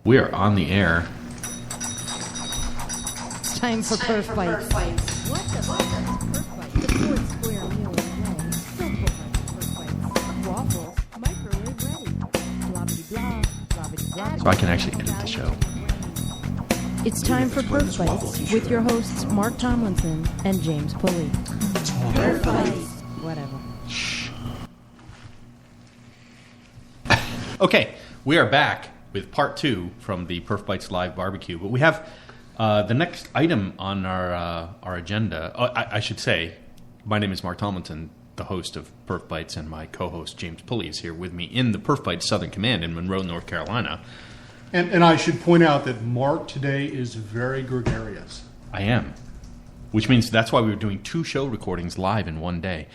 We are on the air. It's time for PerfBytes. What the fuck is PerfBytes? The fourth square meal of the day. Don't put PerfBytes. Waffles, microwave ready. Blah-biddy-blah, blah-biddy-blah. So I can actually edit the show. It's time for PerfBytes with your hosts Mark Tomlinson and James Pulley. PerfBytes. Whatever. Shh. Okay, we are back with part 2 from the PerfBytes Live BBQ. But we have the next item on our agenda. I should say, my name is Mark Tomlinson, the host of PerfBytes, and my co-host James Pulley is here with me in the PerfBytes Southern Command in Monroe, North Carolina. And I should point out that Mark today is very gregarious. I am, which means that's why we were doing 2 show recordings live in one day,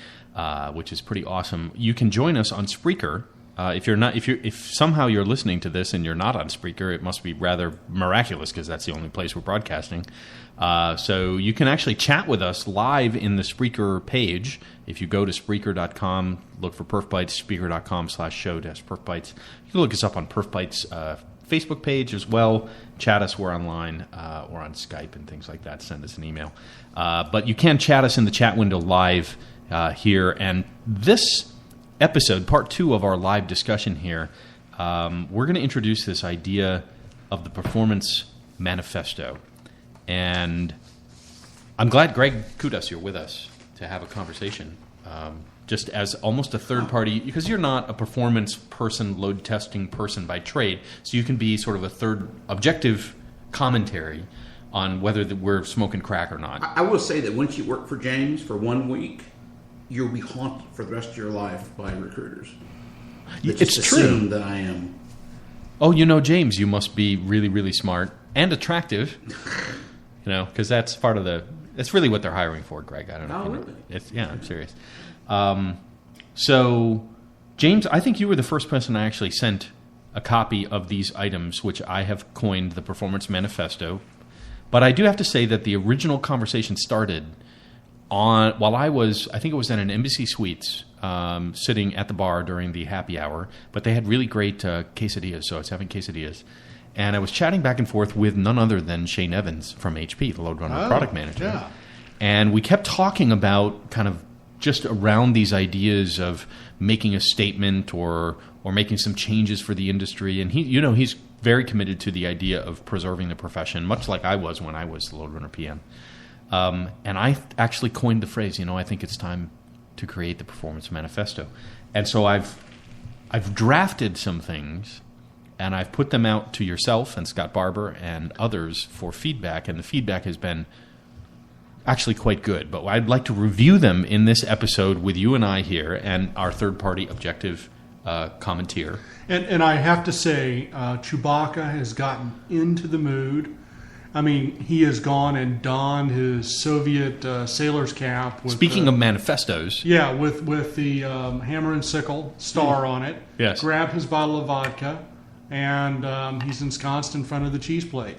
which is pretty awesome. You can join us on Spreaker. If somehow you're listening to this and you're not on Spreaker, it must be rather miraculous because that's the only place we're broadcasting. So you can actually chat with us live in the Spreaker page. If you go to Spreaker.com, look for PerfBytes, Spreaker.com/show-PerfBytes. You can look us up on PerfBytes Facebook page as well. Chat us. We're online. We're on Skype and things like that. Send us an email. But you can chat us in the chat window live here. And this episode, part 2 of our live discussion here, we're going to introduce this idea of the Performance Manifesto. And I'm glad, Greg Kudas, you're with us to have a conversation, just as almost a third party, because you're not a performance person, load testing person by trade, so you can be sort of a third objective commentary on whether we're smoking crack or not. I will say that once you work for James for 1 week, you'll be haunted for the rest of your life by recruiters. It's true. Assume that I am. Oh, James, you must be really, really smart and attractive. Because that's part of that's really what they're hiring for, Greg. I don't know. Oh, really? I'm serious. So, James, I think you were the first person I actually sent a copy of these items, which I have coined the Performance Manifesto. But I do have to say that the original conversation started while I think it was at an Embassy Suites, sitting at the bar during the happy hour, but they had really great quesadillas, so I was having quesadillas. And I was chatting back and forth with none other than Shane Evans from HP, the Load Runner product manager. Yeah. And we kept talking about kind of just around these ideas of making a statement or making some changes for the industry. And he's very committed to the idea of preserving the profession, much like I was when I was the Load Runner PM. And I actually coined the phrase, I think it's time to create the Performance Manifesto. And so I've drafted some things, and I've put them out to yourself and Scott Barber and others for feedback, and the feedback has been actually quite good. But I'd like to review them in this episode with you and I here and our third-party objective commenteer. And I have to say, Chewbacca has gotten into the mood. I mean, he has gone and donned his Soviet sailor's cap. Speaking of manifestos. Yeah, with the hammer and sickle star on it. Yes. Grabbed his bottle of vodka, and he's ensconced in front of the cheese plate.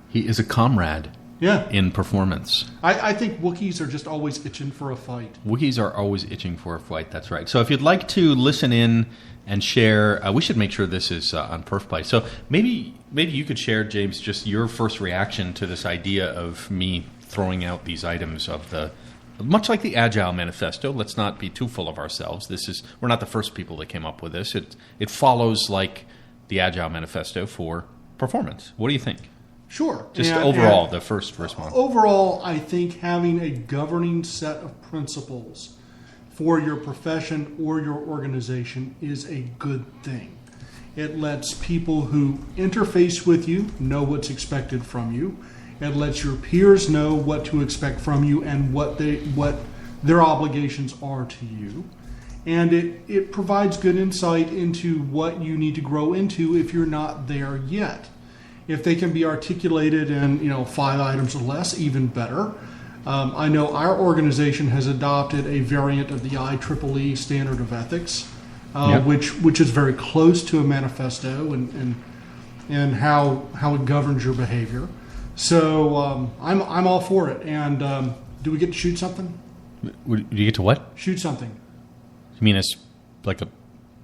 He is a comrade in performance. I think Wookiees are just always itching for a fight. Wookiees are always itching for a fight, that's right. So if you'd like to listen in and share, we should make sure this is on PerfBytes. So maybe you could share, James, just your first reaction to this idea of me throwing out these items of much like the Agile Manifesto. Let's not be too full of ourselves. We're not the first people that came up with this. It follows like the Agile Manifesto for performance. What do you think? Sure. Just overall, the first response. Overall, I think having a governing set of principles for your profession or your organization is a good thing. It lets people who interface with you know what's expected from you. It lets your peers know what to expect from you and what their obligations are to you. And it provides good insight into what you need to grow into if you're not there yet. If they can be articulated in 5 items or less, even better. I know our organization has adopted a variant of the IEEE Standard of Ethics, which is very close to a manifesto and how it governs your behavior. So I'm all for it. And do we get to shoot something? Do you get to what? Shoot something. You mean it's like a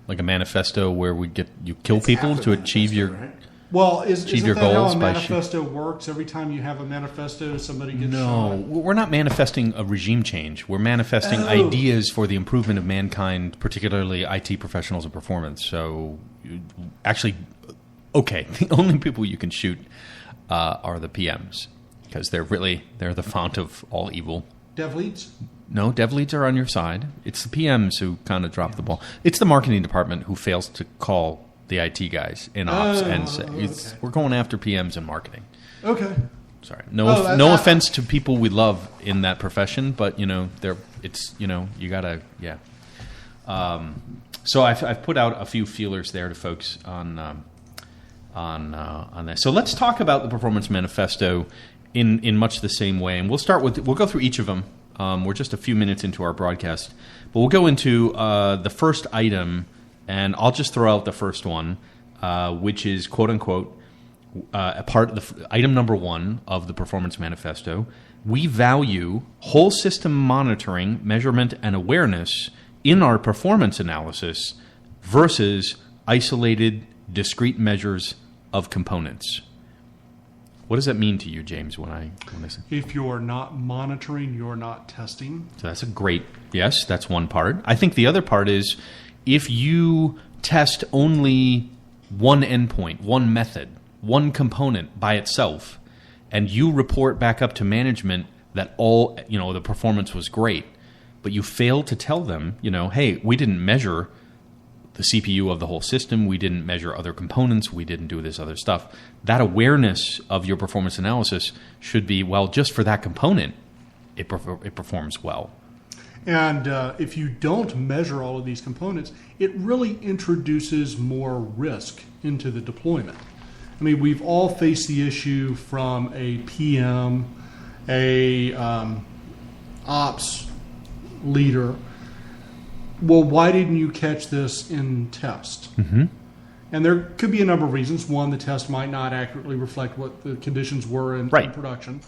like a manifesto where you kill people half to the achieve your manifesto, right? Well, achieve your isn't that goals how a by manifesto works? Every time you have a manifesto, somebody gets No, shot. we're not manifesting a regime change. We're manifesting ideas for the improvement of mankind, particularly IT professionals and performance. So, actually, okay, the only people you can shoot are the PMs because they're the font of all evil. Dev leads? No, dev leads are on your side. It's the PMs who kind of drop the ball. It's the marketing department who fails to call the IT guys in ops and say, we're going after PMs and marketing. Okay. Sorry, no offense to people we love in that profession, but you gotta So I've put out a few feelers there to folks on this. So let's talk about the Performance Manifesto in much the same way, and we'll go through each of them. We're just a few minutes into our broadcast, but we'll go into the first item, and I'll just throw out the first one, which is quote unquote a part of the item number 1 of the Performance Manifesto. We value whole system monitoring, measurement, and awareness in our performance analysis versus isolated, discrete measures of components. What does that mean to you, James, when I say? If you're not monitoring, you're not testing. So that's yes, that's one part. I think the other part is if you test only one endpoint, one method, one component by itself, and you report back up to management that all, the performance was great, but you fail to tell them, hey, we didn't measure the CPU of the whole system, we didn't measure other components, we didn't do this other stuff. That awareness of your performance analysis should be, well, just for that component, it performs well. And if you don't measure all of these components, it really introduces more risk into the deployment. I mean, we've all faced the issue from a PM, a ops leader. Well, why didn't you catch this in test? Mm-hmm. And there could be a number of reasons. One, the test might not accurately reflect what the conditions were in production.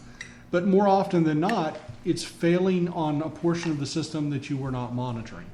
But more often than not, it's failing on a portion of the system that you were not monitoring.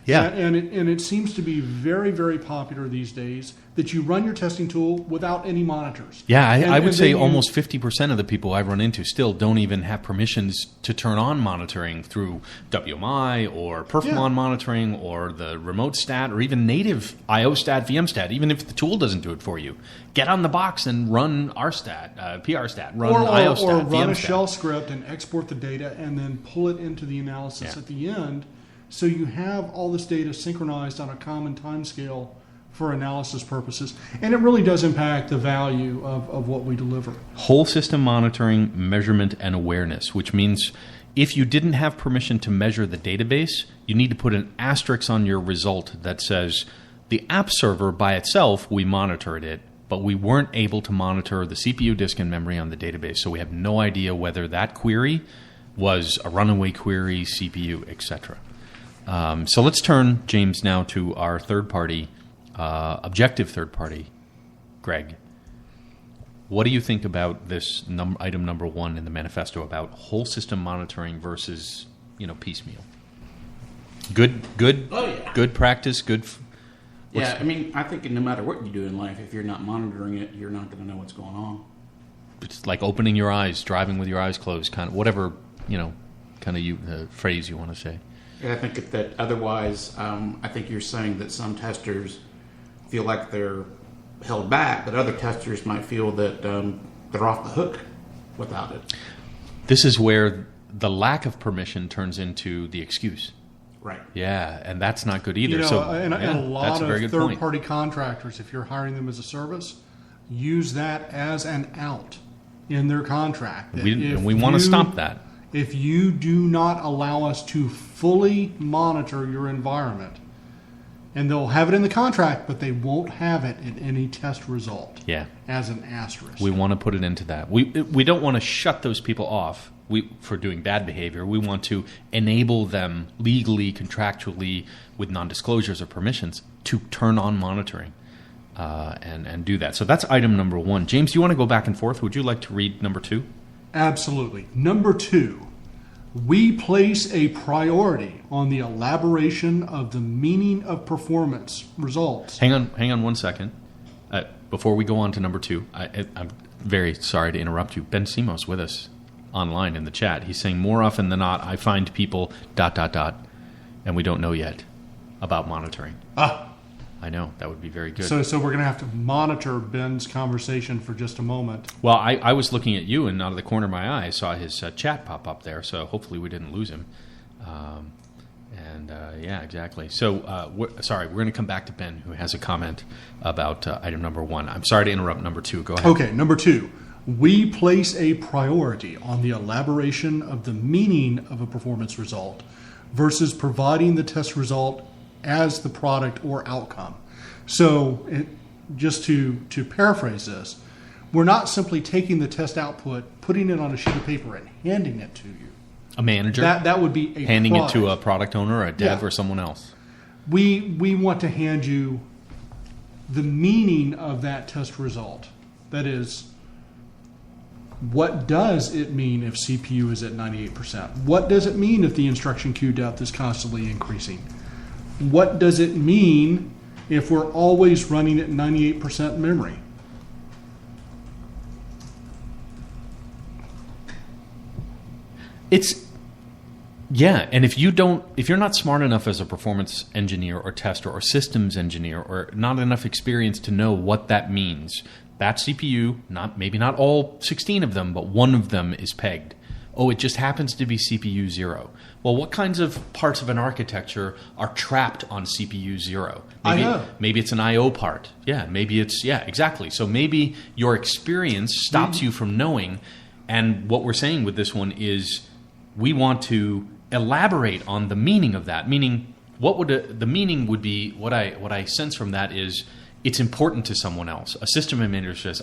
Yeah. And it seems to be very, very popular these days that you run your testing tool without any monitors. Yeah, I would say almost 50% of the people I've run into still don't even have permissions to turn on monitoring through WMI or PerfMon monitoring or the remote stat or even native IO stat, VM stat, even if the tool doesn't do it for you. Get on the box and run RStat, PR stat, run IO stat, or VM run a stat. shell script and export the data and then pull it into the analysis at the end. So you have all this data synchronized on a common timescale for analysis purposes. And it really does impact the value of what we deliver. Whole system monitoring, measurement, and awareness, which means if you didn't have permission to measure the database, you need to put an asterisk on your result that says the app server by itself, we monitored it, but we weren't able to monitor the CPU, disk, and memory on the database. So we have no idea whether that query was a runaway query, CPU, etc. So let's turn, James, now to our third-party, objective third-party. Greg, what do you think about this item number 1 in the manifesto about whole system monitoring versus, piecemeal? Good. Oh, yeah. Good practice. Good. I mean, I think no matter what you do in life, if you're not monitoring it, you're not going to know what's going on. It's like opening your eyes, driving with your eyes closed, kind of whatever phrase you want to say. I think that otherwise, I think you're saying that some testers feel like they're held back, but other testers might feel that they're off the hook without it. This is where the lack of permission turns into the excuse. Right. Yeah, and that's not good either. And a lot of third-party point. contractors, if you're hiring them as a service, use that as an out in their contract. We want to stop that. If you do not allow us to fully monitor your environment, and they'll have it in the contract, but they won't have it in any test result as an asterisk. We want to put it into that. We don't want to shut those people off for doing bad behavior. We want to enable them legally, contractually, with non-disclosures or permissions, to turn on monitoring and do that. So that's item number 1. James, do you want to go back and forth? Would you like to read number 2? Absolutely. Number 2, We place a priority on the elaboration of the meaning of performance results. Hang on 1 second. Before we go on to number 2, I'm very sorry to interrupt you. Ben Simo's with us online in the chat. He's saying more often than not, I find people ... and we don't know yet about monitoring. I know, that would be very good. So we're going to have to monitor Ben's conversation for just a moment. Well, I was looking at you, and out of the corner of my eye, I saw his chat pop up there, so hopefully we didn't lose him. Yeah, exactly. So, we're going to come back to Ben, who has a comment about item number 1. I'm sorry to interrupt number 2. Go ahead. Okay, number 2. We place a priority on the elaboration of the meaning of a performance result versus providing the test result as the product or outcome. So, just to paraphrase this, we're not simply taking the test output, putting it on a sheet of paper, and handing it to you. A manager? That would be a handing product. it to a product owner, a dev, or someone else. We want to hand you the meaning of that test result. That is, what does it mean if CPU is at 98%? What does it mean if the instruction queue depth is constantly increasing? What does it mean if we're always running at 98% memory? And if you're not smart enough as a performance engineer or tester or systems engineer or not enough experience to know what that means, that CPU, maybe not all 16 of them, but one of them is pegged. Oh, it just happens to be CPU 0. Well, what kinds of parts of an architecture are trapped on CPU 0? Maybe it's an I/O part. Exactly. So maybe your experience stops you from knowing. And what we're saying with this one is we want to elaborate on the meaning of that. Meaning, the meaning would be, what I sense from that is it's important to someone else. A system manager says,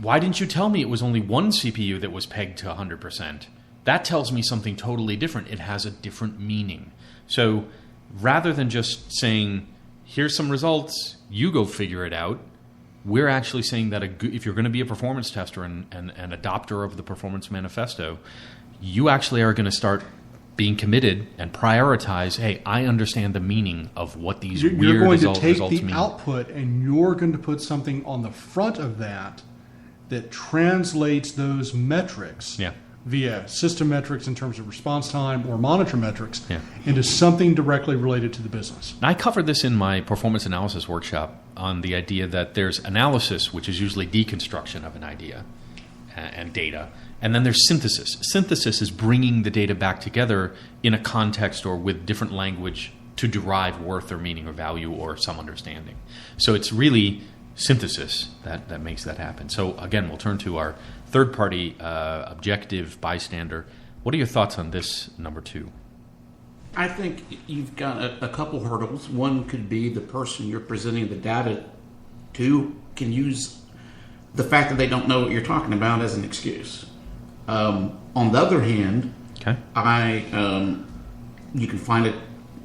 why didn't you tell me it was only one CPU that was pegged to 100%? That tells me something totally different. It has a different meaning. So rather than just saying, here's some results, you go figure it out, we're actually saying that if you're going to be a performance tester and an adopter of the Performance Manifesto, you actually are going to start being committed and prioritize, hey, I understand the meaning of what these weird results mean. You're going to take the output and you're going to put something on the front of that translates those metrics via system metrics in terms of response time or monitor metrics into something directly related to the business. I covered this in my performance analysis workshop on the idea that there's analysis, which is usually deconstruction of an idea and data, and then there's synthesis. Synthesis is bringing the data back together in a context or with different language to derive worth or meaning or value or some understanding. So it's really synthesis that makes that happen. So again, we'll turn to our third-party objective bystander. What are your thoughts on this, number 2? I think you've got a couple hurdles. One could be the person you're presenting the data to can use the fact that they don't know what you're talking about as an excuse. On the other hand, you can find a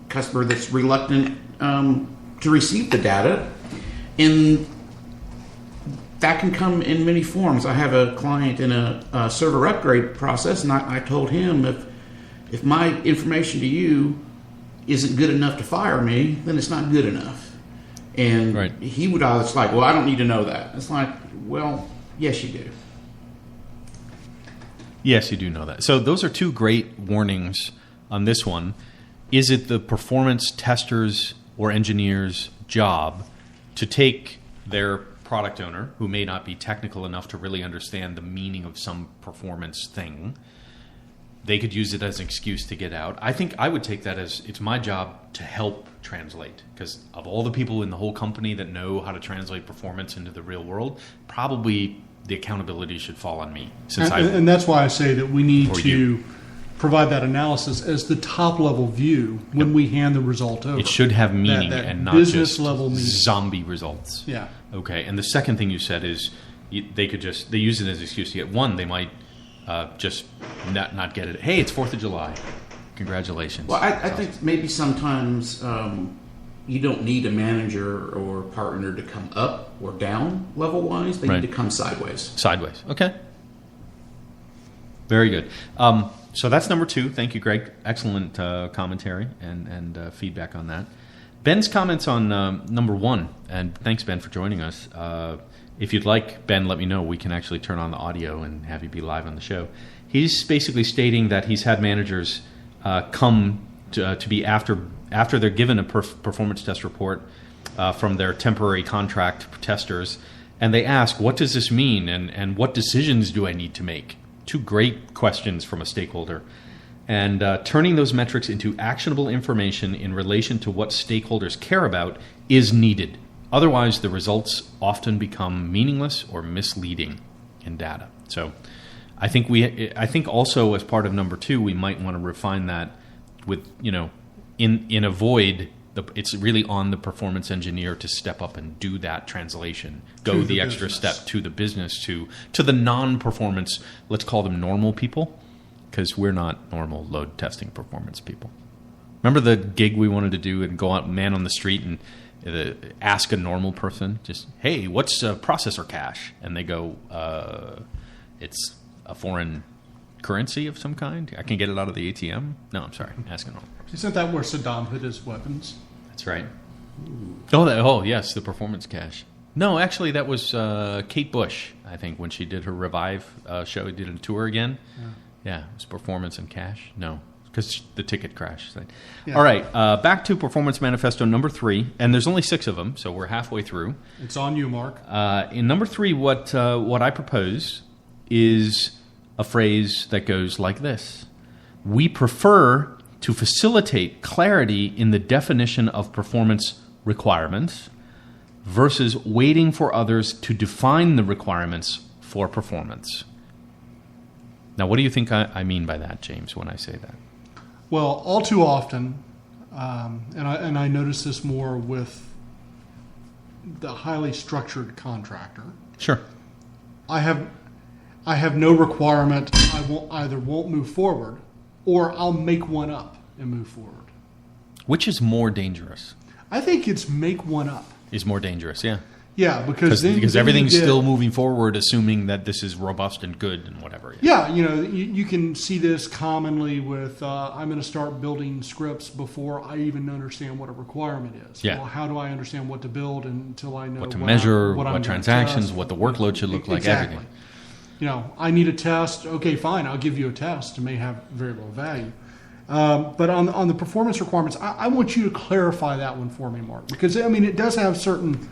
customer that's reluctant to receive the data, and that can come in many forms. I have a client in a server upgrade process, and I told him if my information to you isn't good enough to fire me, then it's not good enough. And he would always like, well, I don't need to know that. It's like, well, yes, you do. Yes, you do know that. So those are 2 great warnings on this one. Is it the performance testers or engineers' job to take their product owner, who may not be technical enough to really understand the meaning of some performance thing, they could use it as an excuse to get out? I think I would take that as it's my job to help translate, because of all the people in the whole company that know how to translate performance into the real world, probably the accountability should fall on me. And that's why I say that we need to provide that analysis as the top-level view when we hand the result over. It should have meaning and not just zombie results. Yeah. Okay. And the second thing you said is they use it as an excuse to get one. They might just not get it. Hey, it's 4th of July. Congratulations. Well, I think maybe sometimes you don't need a manager or partner to come up or down level-wise. They need to come sideways. Sideways. Okay. Very good. So that's number 2. Thank you, Greg. Excellent commentary and feedback on that. Ben's comments on number 1, and thanks, Ben, for joining us. If you'd like, Ben, let me know. We can actually turn on the audio and have you be live on the show. He's basically stating that he's had managers come to be after they're given a performance test report from their temporary contract testers, and they ask, what does this mean, and what decisions do I need to make? 2 great questions from a stakeholder. And turning those metrics into actionable information in relation to what stakeholders care about is needed. Otherwise, the results often become meaningless or misleading in data. So I think also as part of number 2, we might want to refine that with, in a void, it's really on the performance engineer to step up and do that translation, go the extra step to the business, to the non-performance, let's call them normal people, because we're not normal load testing performance people. Remember the gig we wanted to do and go out, man on the street, and ask a normal person, just, hey, what's processor cache? And they go, it's a foreign currency of some kind. I can get it out of the ATM. No, I'm sorry, ask a normal person. Isn't that where Saddam hid his weapons? That's right. Oh, yes, the performance cache. No, actually, that was Kate Bush, I think, when she did her Revive show, did a tour again. Yeah, it was performance and cache. No, because the ticket crashed. Yeah. All right, back to Performance Manifesto number 3, and there's only 6 of them, so we're halfway through. It's on you, Mark. In number 3, what I propose is a phrase that goes like this: we prefer to facilitate clarity in the definition of performance requirements versus waiting for others to define the requirements for performance. Now, what do you think I mean by that, James, when I say that? Well, all too often, and I notice this more with the highly structured contractor. Sure. I have no requirement. I won't move forward, or I'll make one up and move forward. Which is more dangerous? I think it's make one up. Is more dangerous, yeah. Yeah, because everything's still moving forward, assuming that this is robust and good and whatever. Yeah, you can see this commonly with I'm going to start building scripts before I even understand what a requirement is. Yeah. Well, how do I understand what to build until I know what to measure, what transactions, what the workload should look like, exactly. Everything. I need a test. Okay, fine, I'll give you a test. It may have very little value. But on the performance requirements, I want you to clarify that one for me, Mark, because it does have certain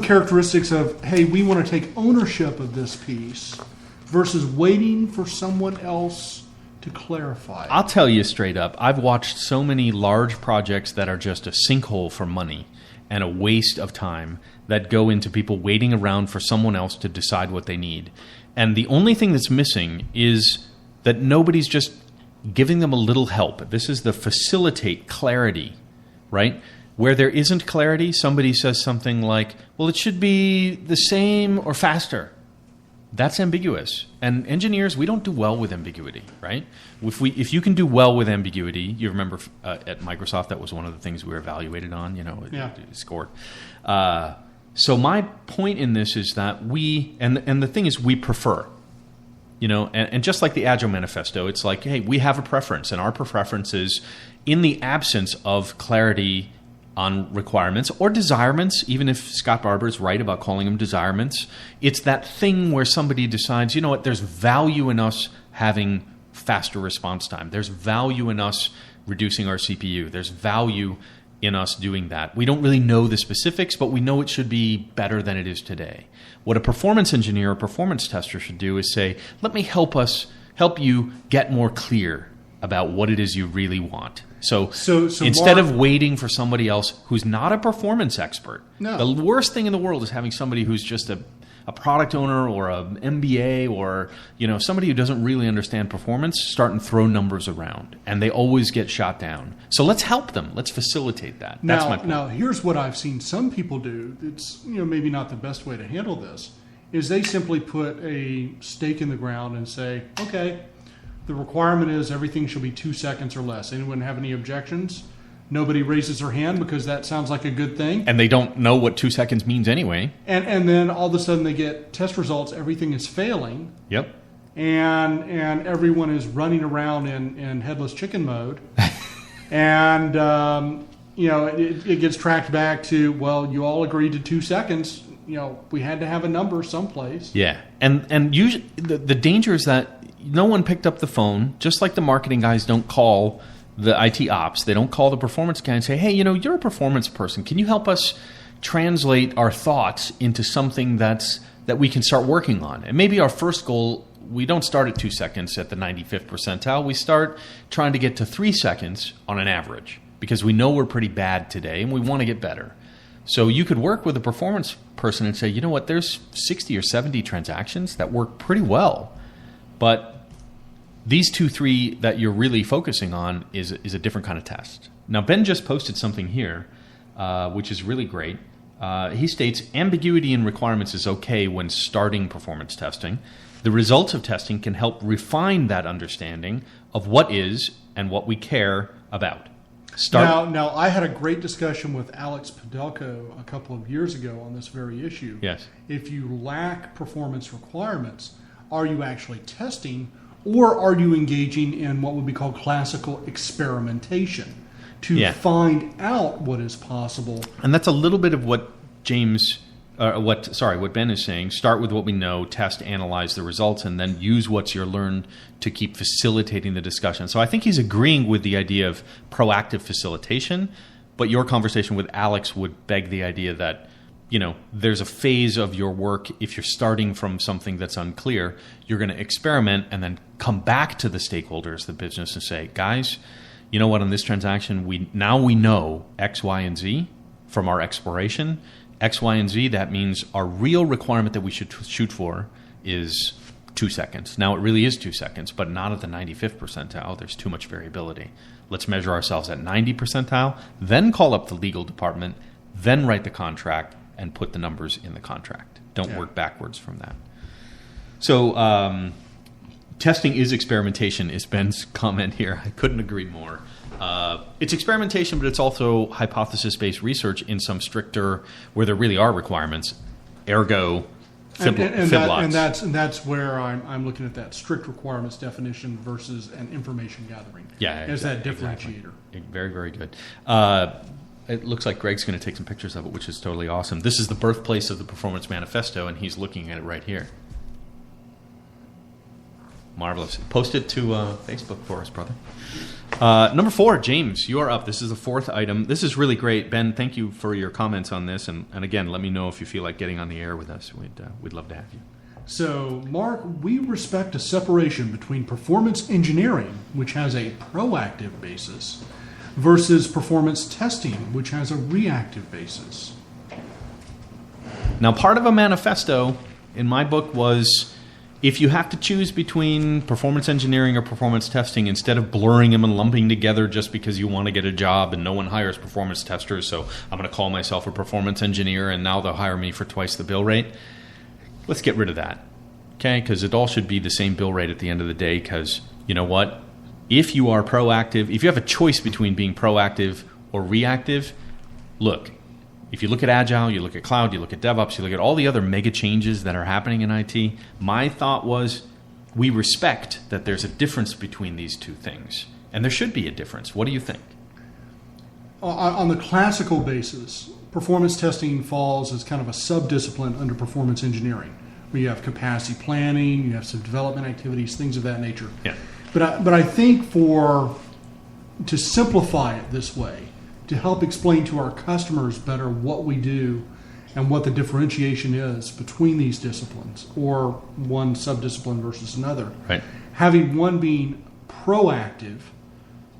characteristics of, hey, we want to take ownership of this piece versus waiting for someone else to clarify it. I'll tell you straight up, I've watched so many large projects that are just a sinkhole for money and a waste of time that go into people waiting around for someone else to decide what they need. And the only thing that's missing is that nobody's just giving them a little help. This is the facilitate clarity, right? Where there isn't clarity, somebody says something like, well, it should be the same or faster. That's ambiguous. And engineers, we don't do well with ambiguity, right? If you can do well with ambiguity, you remember at Microsoft, that was one of the things we were evaluated on, it scored. So my point in this is that and the thing is we prefer, and just like the Agile Manifesto, it's like, hey, we have a preference, and our preference is in the absence of clarity on requirements or desirements, even if Scott Barber is right about calling them desirements. It's that thing where somebody decides, there's value in us having faster response time. There's value in us reducing our CPU. There's value in us doing that. We don't really know the specifics, but we know it should be better than it is today. What a performance engineer or performance tester should do is say, let me help you get more clear about what it is you really want. So instead of waiting for somebody else who's not a performance expert, the worst thing in the world is having somebody who's just a product owner or an MBA or somebody who doesn't really understand performance start and throw numbers around, and they always get shot down. So let's help them. Let's facilitate that. That's my point. Now, here's what I've seen some people do. It's maybe not the best way to handle this. Is they simply put a stake in the ground and say, okay, the requirement is everything should be 2 seconds or less. Anyone have any objections? Nobody raises their hand because that sounds like a good thing. And they don't know what 2 seconds means anyway. And then all of a sudden they get test results. Everything is failing. Yep. and everyone is running around in headless chicken mode, and it gets tracked back to, well, you all agreed to 2 seconds. We had to have a number someplace. Yeah, and usually the danger is that no one picked up the phone. Just like the marketing guys don't call the IT ops, they don't call the performance guy and say, hey, you're a performance person. Can you help us translate our thoughts into something that we can start working on? And maybe our first goal, we don't start at 2 seconds at the 95th percentile. We start trying to get to 3 seconds on an average because we know we're pretty bad today and we want to get better. So you could work with a performance person and say, you know what, there's 60 or 70 transactions that work pretty well, but these 2-3 that you're really focusing on is a different kind of test. Now, Ben just posted something here, which is really great. He states, ambiguity in requirements is okay when starting performance testing. The results of testing can help refine that understanding of what is and what we care about. Now, I had a great discussion with Alex Podelko a couple of years ago on this very issue. Yes. If you lack performance requirements, are you actually testing, or are you engaging in what would be called classical experimentation to find out what is possible? And that's a little bit of what what Ben is saying. Start with what we know, test, analyze the results, and then use what's you learned to keep facilitating the discussion. So I think he's agreeing with the idea of proactive facilitation, but your conversation with Alex would beg the idea that, there's a phase of your work. If you're starting from something that's unclear, you're going to experiment and then come back to the stakeholders, the business, and say, guys, you know what, on this transaction, we know X, Y, and Z from our exploration. X, Y, and Z, that means our real requirement that we should shoot for is 2 seconds. Now, it really is 2 seconds, but not at the 95th percentile. There's too much variability. Let's measure ourselves at 90 percentile, then call up the legal department, then write the contract and put the numbers in the contract. Don't work backwards from that. So testing is experimentation is Ben's comment here. I couldn't agree more. It's experimentation, but it's also hypothesis-based research in some stricter, where there really are requirements, ergo fib lots. And that's where I'm looking at that strict requirements definition versus an information gathering. Yeah, as that differentiator. Exactly. Very, very good. It looks like Greg's going to take some pictures of it, which is totally awesome. This is the birthplace of the Performance Manifesto, and he's looking at it right here. Marvelous. Post it to Facebook for us, brother. Number 4, James, you are up. This is the 4th item. This is really great. Ben, thank you for your comments on this. And again, let me know if you feel like getting on the air with us. We'd love to have you. So, Mark, we respect a separation between performance engineering, which has a proactive basis, versus performance testing, which has a reactive basis. Now, part of a manifesto in my book was, if you have to choose between performance engineering or performance testing, instead of blurring them and lumping together just because you want to get a job and no one hires performance testers, so I'm going to call myself a performance engineer and now they'll hire me for twice the bill rate, let's get rid of that, okay? Because it all should be the same bill rate at the end of the day, because you know what? If you are proactive, if you have a choice between being proactive or reactive, look, if you look at Agile, you look at Cloud, you look at DevOps, you look at all the other mega changes that are happening in IT, my thought was we respect that there's a difference between these two things. And there should be a difference. What do you think? On the classical basis, performance testing falls as kind of a sub-discipline under performance engineering, where you have capacity planning, you have some development activities, things of that nature. Yeah. But I think to simplify it this way, to help explain to our customers better what we do and what the differentiation is between these disciplines, or one sub-discipline versus another. Right. Having one being proactive,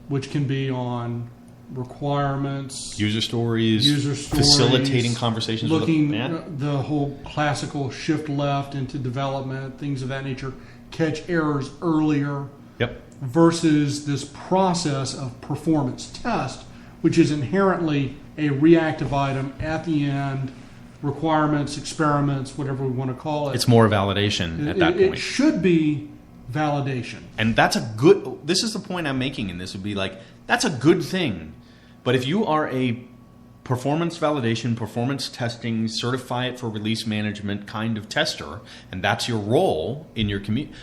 which can be on requirements, user stories, facilitating conversations, looking with the whole classical shift left into development, things of that nature, catch errors earlier. Yep. Versus this process of performance test, which is inherently a reactive item at the end, requirements, experiments, whatever we want to call it. It's more validation at that point. It should be validation. And this is the point I'm making, and this would be like, that's a good thing. But if you are a performance validation, performance testing, certify it for release management kind of tester, and that's your role in your community,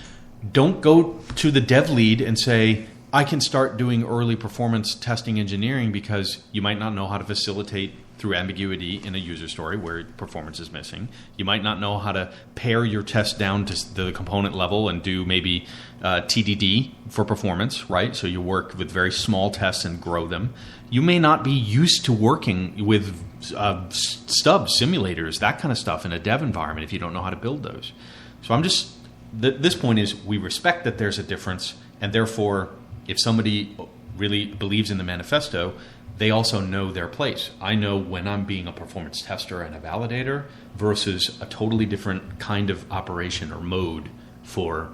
don't go to the dev lead and say, I can start doing early performance testing engineering, because you might not know how to facilitate through ambiguity in a user story where performance is missing. You might not know how to pare your test down to the component level and do maybe TDD for performance, right? So you work with very small tests and grow them. You may not be used to working with stubs, simulators, that kind of stuff in a dev environment if you don't know how to build those. So I'm just, this point is, we respect that there's a difference, and therefore if somebody really believes in the manifesto, they also know their place. I know when I'm being a performance tester and a validator versus a totally different kind of operation or mode for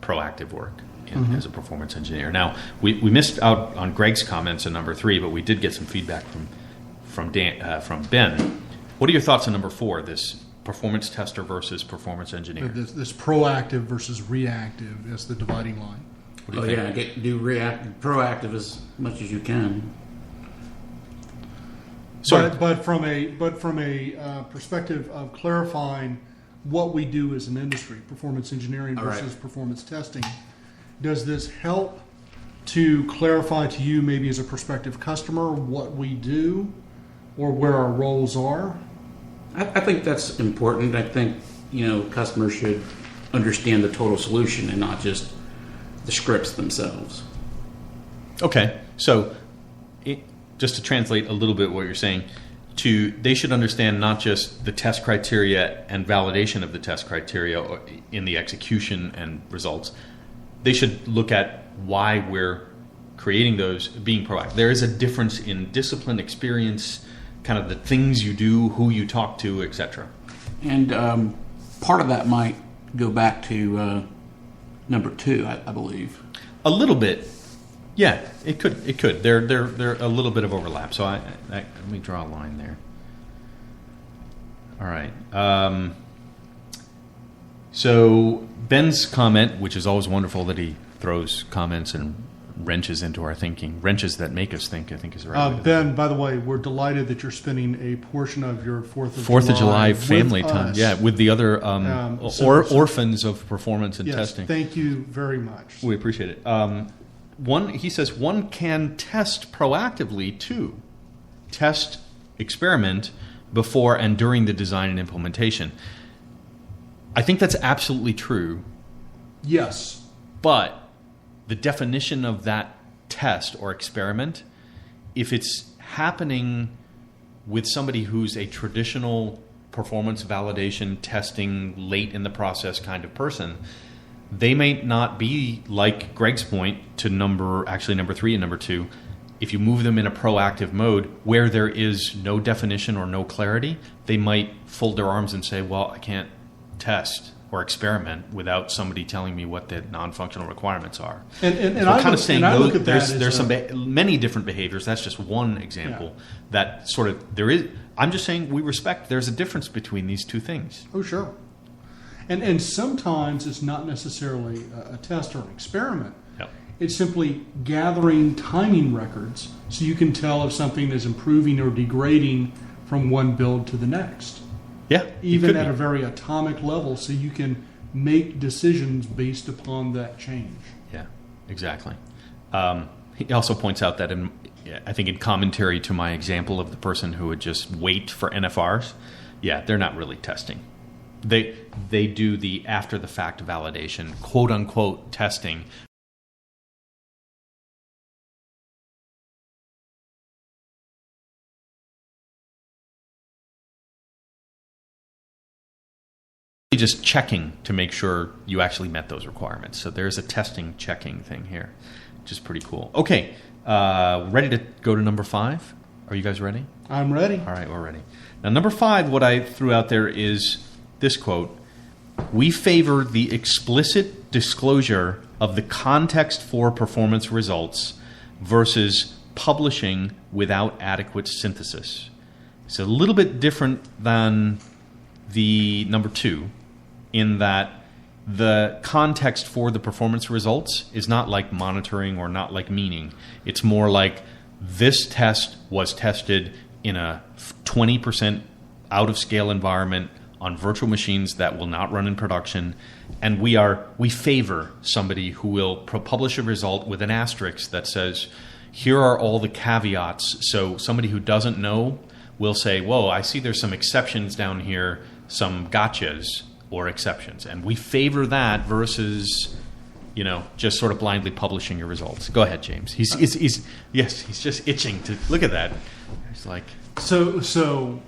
proactive work as a performance engineer. Now, we missed out on Greg's comments on number 3, but we did get some feedback from Ben. What are your thoughts on number 4, this performance tester versus performance engineer? This proactive versus reactive as the dividing line. What do you think? Do proactive as much as you can. But from a perspective of clarifying what we do as an industry, performance engineering versus performance testing, does this help to clarify to you, maybe as a prospective customer, what we do or where our roles are? I think that's important. I think customers should understand the total solution and not just the scripts themselves. Okay, so just to translate a little bit what you're saying, they should understand not just the test criteria and validation of the test criteria in the execution and results. They should look at why we're creating those, being proactive. There is a difference in discipline, experience, kind of the things you do, who you talk to, etc. And part of that might go back to number 2, I believe. A little bit. Yeah, it could. They're a little bit of overlap. So let me draw a line there. All right. So Ben's comment, which is always wonderful that he throws comments and wrenches into our thinking, wrenches that make us think, I think is the right way to Ben, by the way, we're delighted that you're spending a portion of your 4th of July family time. Us. Yeah, with the other orphans of performance and testing. Thank you very much. We appreciate it. He says one can test proactively too. Test, experiment before and during the design and implementation. I think that's absolutely true. Yes. But the definition of that test or experiment, if it's happening with somebody who's a traditional performance validation testing late in the process kind of person, they may not be, like Greg's point to number 3 and number 2, if you move them in a proactive mode where there is no definition or no clarity, they might fold their arms and say, well, I can't test or experiment without somebody telling me what the non-functional requirements are. And so I'm kind of saying there's many different behaviors. That's just one example that sort of there is. I'm just saying we respect there's a difference between these two things. Oh, sure. And sometimes it's not necessarily a test or an experiment. Yep. It's simply gathering timing records so you can tell if something is improving or degrading from one build to the next. Yeah, even at a very atomic level, so you can make decisions based upon that change. Yeah, exactly. He also points out that I think in commentary to my example of the person who would just wait for NFRs, they're not really testing. They do the after the fact validation, quote unquote testing. Just checking to make sure you actually met those requirements. So there's a testing, checking thing here, which is pretty cool. Okay, ready to go to number 5? Are you guys ready? I'm ready. All right, we're ready. Now, number 5, what I threw out there is this quote: "We favor the explicit disclosure of the context for performance results versus publishing without adequate synthesis." It's a little bit different than the number 2. In that the context for the performance results is not like monitoring or not like meaning. It's more like this test was tested in a 20% out of scale environment on virtual machines that will not run in production, and we favor somebody who will publish a result with an asterisk that says, here are all the caveats. So somebody who doesn't know will say, whoa, I see there's some exceptions down here, some gotchas or exceptions. And we favor that versus, just sort of blindly publishing your results. Go ahead, James. He's just itching to look at that. It's like... So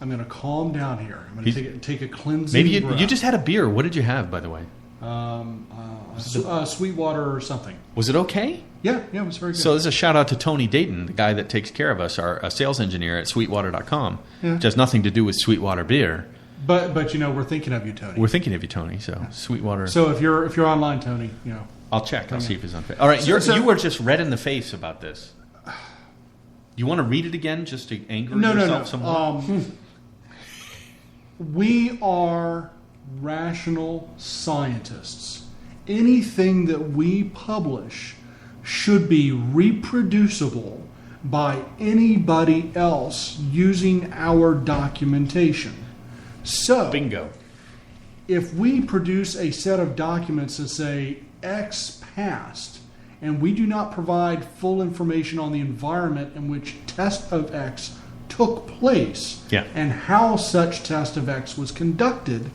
I'm going to calm down here. I'm going to take a cleansing maybe breath. You just had a beer. What did you have, by the way? Sweetwater or something. Was it okay? Yeah, it was very good. So this is a shout out to Tony Dayton, the guy that takes care of us, our sales engineer at Sweetwater.com. Yeah. Which has nothing to do with Sweetwater beer. But we're thinking of you, Tony. We're thinking of you, Tony. So Sweetwater. So if you're online, Tony, I'll check. I'll see if it's on Facebook. All right, you were just red in the face about this. You want to read it again just to anger yourself some more? We are rational scientists. Anything that we publish should be reproducible by anybody else using our documentation. So, bingo. If we produce a set of documents that say X passed, and we do not provide full information on the environment in which test of X took place and how such test of X was conducted,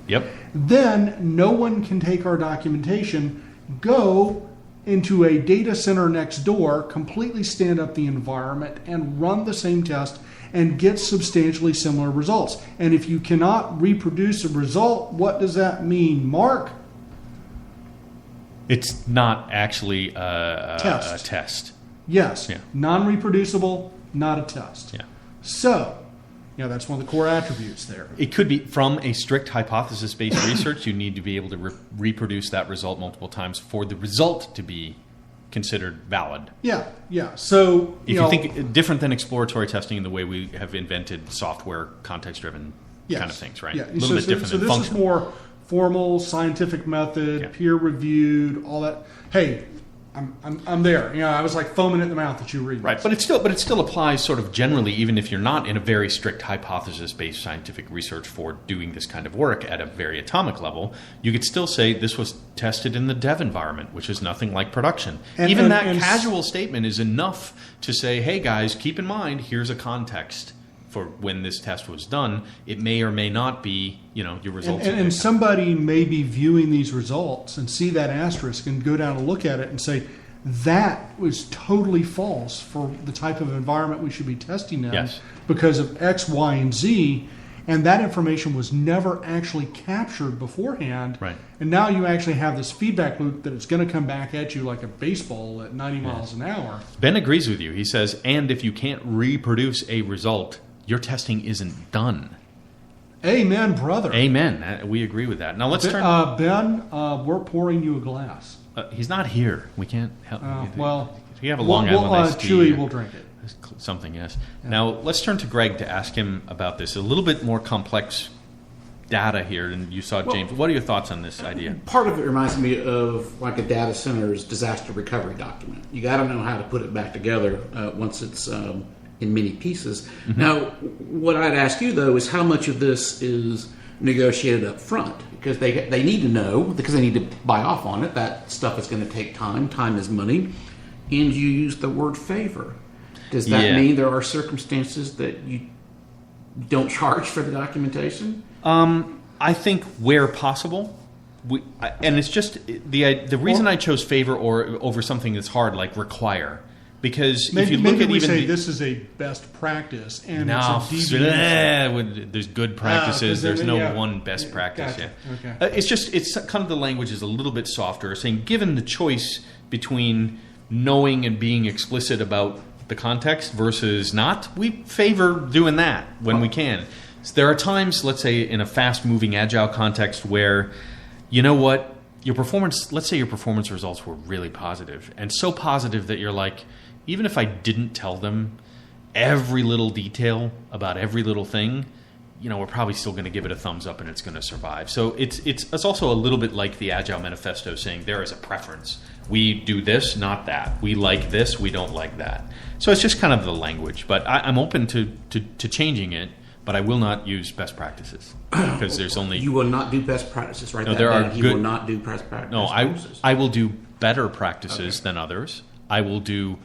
then no one can take our documentation, go into a data center next door, completely stand up the environment, and run the same test and get substantially similar results. And if you cannot reproduce a result, what does that mean, Mark? It's not actually a test. Yes. Yeah. Non-reproducible, not a test. Yeah. So, that's one of the core attributes there. It could be from a strict hypothesis-based research. You need to be able to reproduce that result multiple times for the result to be considered valid. Yeah. So, if you think different than exploratory testing in the way we have invented software context-driven kind of things, right? Yeah. A little bit different so than this functional. is more formal, scientific method, peer-reviewed, all that. Hey, I'm there. I was like foaming at the mouth that you read. Right, but it still applies sort of generally, even if you're not in a very strict hypothesis-based scientific research for doing this kind of work at a very atomic level. You could still say this was tested in the dev environment, which is nothing like production. And casual statement is enough to say, hey guys, keep in mind, here's a context for when this test was done. It may or may not be, your results. And somebody may be viewing these results and see that asterisk and go down and look at it and say, that was totally false for the type of environment we should be testing in because of X, Y, and Z. And that information was never actually captured beforehand. Right. And now you actually have this feedback loop that it's going to come back at you like a baseball at 90 miles an hour. Ben agrees with you. He says, and if you can't reproduce a result, your testing isn't done. Amen, brother. Amen. We agree with that. Now let's turn. Ben, we're pouring you a glass. He's not here. We can't help. We have a Long Island iced tea. Chewy will drink it. Something, yes. Yeah. Now let's turn to Greg to ask him about this. A little bit more complex data here than you saw, James. What are your thoughts on this idea? Part of it reminds me of like a data center's disaster recovery document. You got to know how to put it back together once it's in many pieces. Mm-hmm. Now, what I'd ask you, though, is how much of this is negotiated up front? Because they need to know, because they need to buy off on it. That stuff is going to take time. Time is money. And you use the word favor. Does that mean there are circumstances that you don't charge for the documentation? I think where possible. And it's just the reason I chose favor over something that's hard, like require. Because if you look at this is a best practice, and it's a deviation. There's good practices. There's no one best practice. Gotcha. Yeah. Okay. It's kind of the language is a little bit softer, saying given the choice between knowing and being explicit about the context versus not, we favor doing that when we can. So there are times, let's say in a fast-moving agile context, where you know what, let's say your performance results were really positive, and so positive that you're like, even if I didn't tell them every little detail about every little thing, we're probably still going to give it a thumbs up and it's going to survive. So it's also a little bit like the Agile Manifesto saying there is a preference. We do this, not that. We like this, we don't like that. So it's just kind of the language. But I'm open to changing it but I will not use best practices because there's only... You will not do best practices, right? No, there are He good... will not do best practices. No, I will do better practices than others. I will do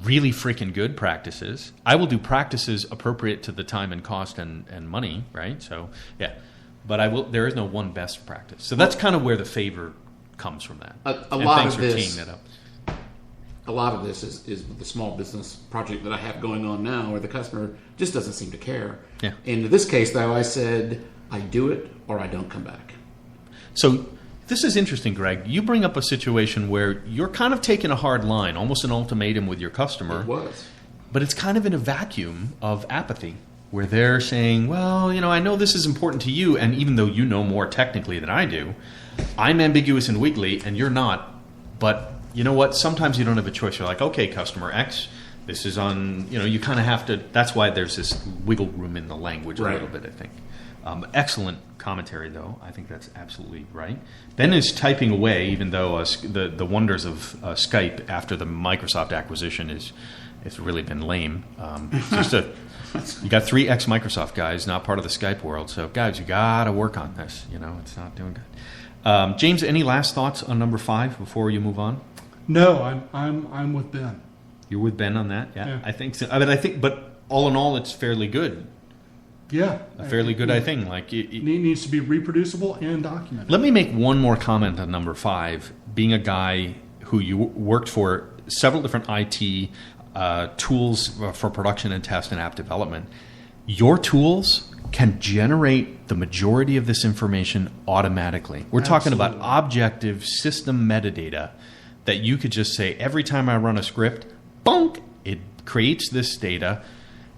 really freaking good practices. I will do practices appropriate to the time and cost and money, right? So, yeah. But there is no one best practice. So that's kind of where the favor comes from that. A lot of this is with the small business project that I have going on now where the customer just doesn't seem to care. Yeah. In this case, though, I said, I do it or I don't come back. So this is interesting, Greg. You bring up a situation where you're kind of taking a hard line, almost an ultimatum with your customer. It was. But it's kind of in a vacuum of apathy where they're saying, well, I know this is important to you, and even though you know more technically than I do, I'm ambiguous and wiggly, and you're not. But you know what? Sometimes you don't have a choice. You're like, okay, customer X, this is on, you kind of have to, that's why there's this wiggle room in the language a little bit, I think. Excellent commentary, though. I think that's absolutely right. Ben is typing away, even though the wonders of Skype after the Microsoft acquisition it's really been lame. You got 3 ex-Microsoft guys, not part of the Skype world. So, guys, you got to work on this. It's not doing good. James, any last thoughts on number 5 before you move on? No, I'm with Ben. You're with Ben on that? Yeah. I think so. But all in all, it's fairly good. Yeah. A fairly good, I think. Like it needs to be reproducible and documented. Let me make one more comment on number 5. Being a guy who you worked for several different IT tools for production and test and app development, your tools can generate the majority of this information automatically. We're talking about objective system metadata that you could just say, every time I run a script, bonk, it creates this data.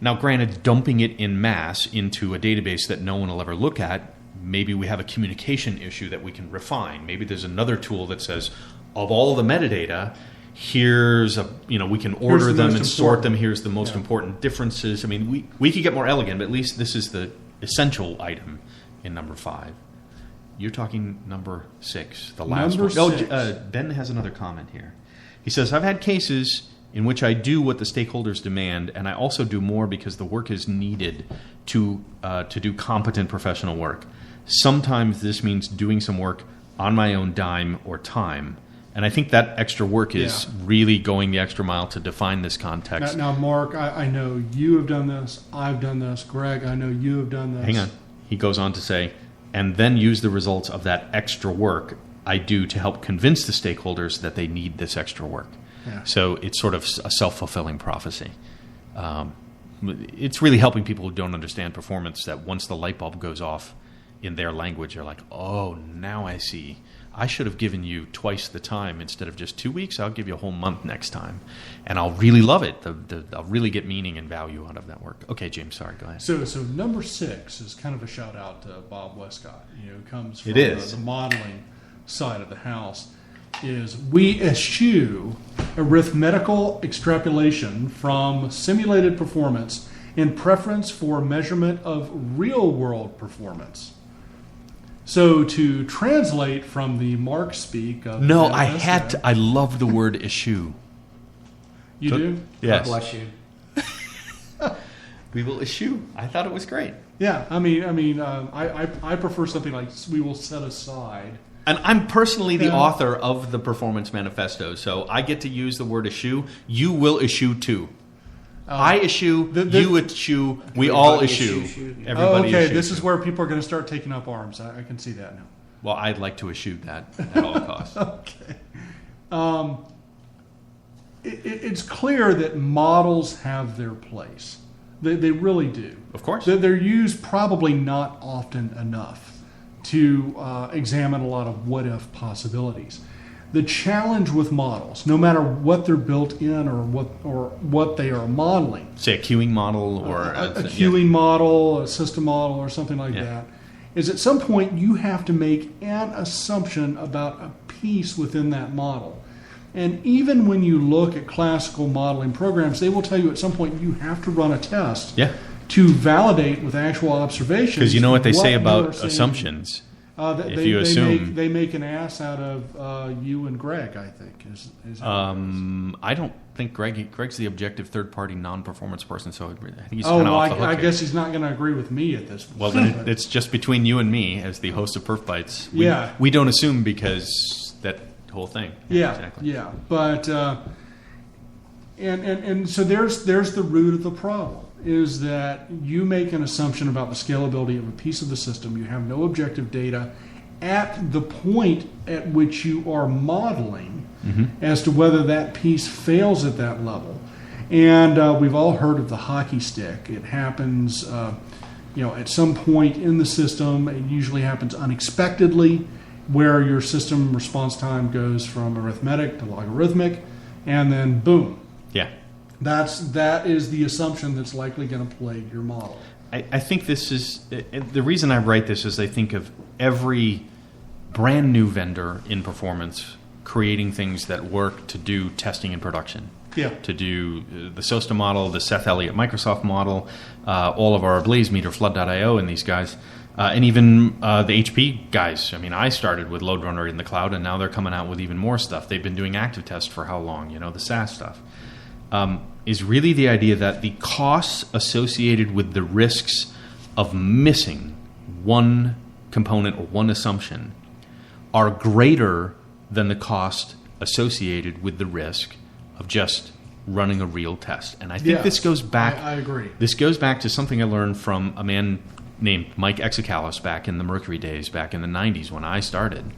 Now, granted, dumping it in mass into a database that no one will ever look at, maybe we have a communication issue that we can refine. Maybe there's another tool that says, of all the metadata, here's we can order them and sort them. Here's the most important differences. I mean, we could get more elegant, but at least this is the essential item in number 5. You're talking number 6, the last one. Oh, Ben has another comment here. He says, I've had cases in which I do what the stakeholders demand, and I also do more because the work is needed to do competent professional work. Sometimes this means doing some work on my own dime or time. And I think that extra work is really going the extra mile to define this context. Now, Mark, I know you have done this. I've done this. Greg, I know you have done this. Hang on. He goes on to say, and then use the results of that extra work I do to help convince the stakeholders that they need this extra work. Yeah. So it's sort of a self-fulfilling prophecy. It's really helping people who don't understand performance that once the light bulb goes off in their language, they're like, oh, now I see. I should have given you twice the time instead of just 2 weeks. I'll give you a whole month next time. And I'll really love it. I'll really get meaning and value out of that work. Okay, James, sorry, go ahead. So number 6 is kind of a shout out to Bob Westcott. Comes from the modeling side of the house. Is we eschew arithmetical extrapolation from simulated performance in preference for measurement of real-world performance. So to translate from the Mark speak of... No, I love the word eschew. You do? Yes. God bless you. We will eschew. I thought it was great. Yeah, I prefer something like we will set aside. And I'm personally the author of the Performance Manifesto, so I get to use the word eschew. You will eschew too. I eschew, you eschew, we all eschew. Everybody okay, eschew. This is where people are going to start taking up arms. I can see that now. Well, I'd like to eschew that at all costs. Okay. It's clear that models have their place. They really do. Of course. They're used probably not often enough to examine a lot of what-if possibilities. The challenge with models, no matter what they're built in or what they are modeling, say a queuing model or a queuing model, a system model, or something like that, is at some point you have to make an assumption about a piece within that model. And even when you look at classical modeling programs, they will tell you at some point you have to run a test to validate with actual observations. Because you know what they say about assumptions? If you assume, they make an ass out of you and Greg, I think is how it goes. I don't think Greg's the objective third-party non-performance person, so I think he's Oh, kind of well, off the hook I here. guess he's not going to agree with me at this point. Well, then it's just between you and me as the host of PerfBytes. Yeah. We don't assume because that whole thing. Yeah, exactly. yeah, but and so there's the root of the problem is that you make an assumption about the scalability of a piece of the system. You have no objective data at the point at which you are modeling as to whether that piece fails at that level. And we've all heard of the hockey stick. It happens, at some point in the system. It usually happens unexpectedly, where your system response time goes from arithmetic to logarithmic, and then boom. Yeah. That is the assumption that's likely going to plague your model. I think this is the reason I write this is I think of every brand new vendor in performance creating things that work to do testing in production. Yeah. To do the SOSTA model, the Seth Elliott Microsoft model, all of our BlazeMeter, Flood.io, and these guys, and even the HP guys. I mean, I started with LoadRunner in the cloud, and now they're coming out with even more stuff. They've been doing active tests for how long? The SaaS stuff. Is really the idea that the costs associated with the risks of missing one component or one assumption are greater than the cost associated with the risk of just running a real test. And I think this goes back. I agree. This goes back to something I learned from a man named Mike Exacalis back in the Mercury days, back in the 90s when I started.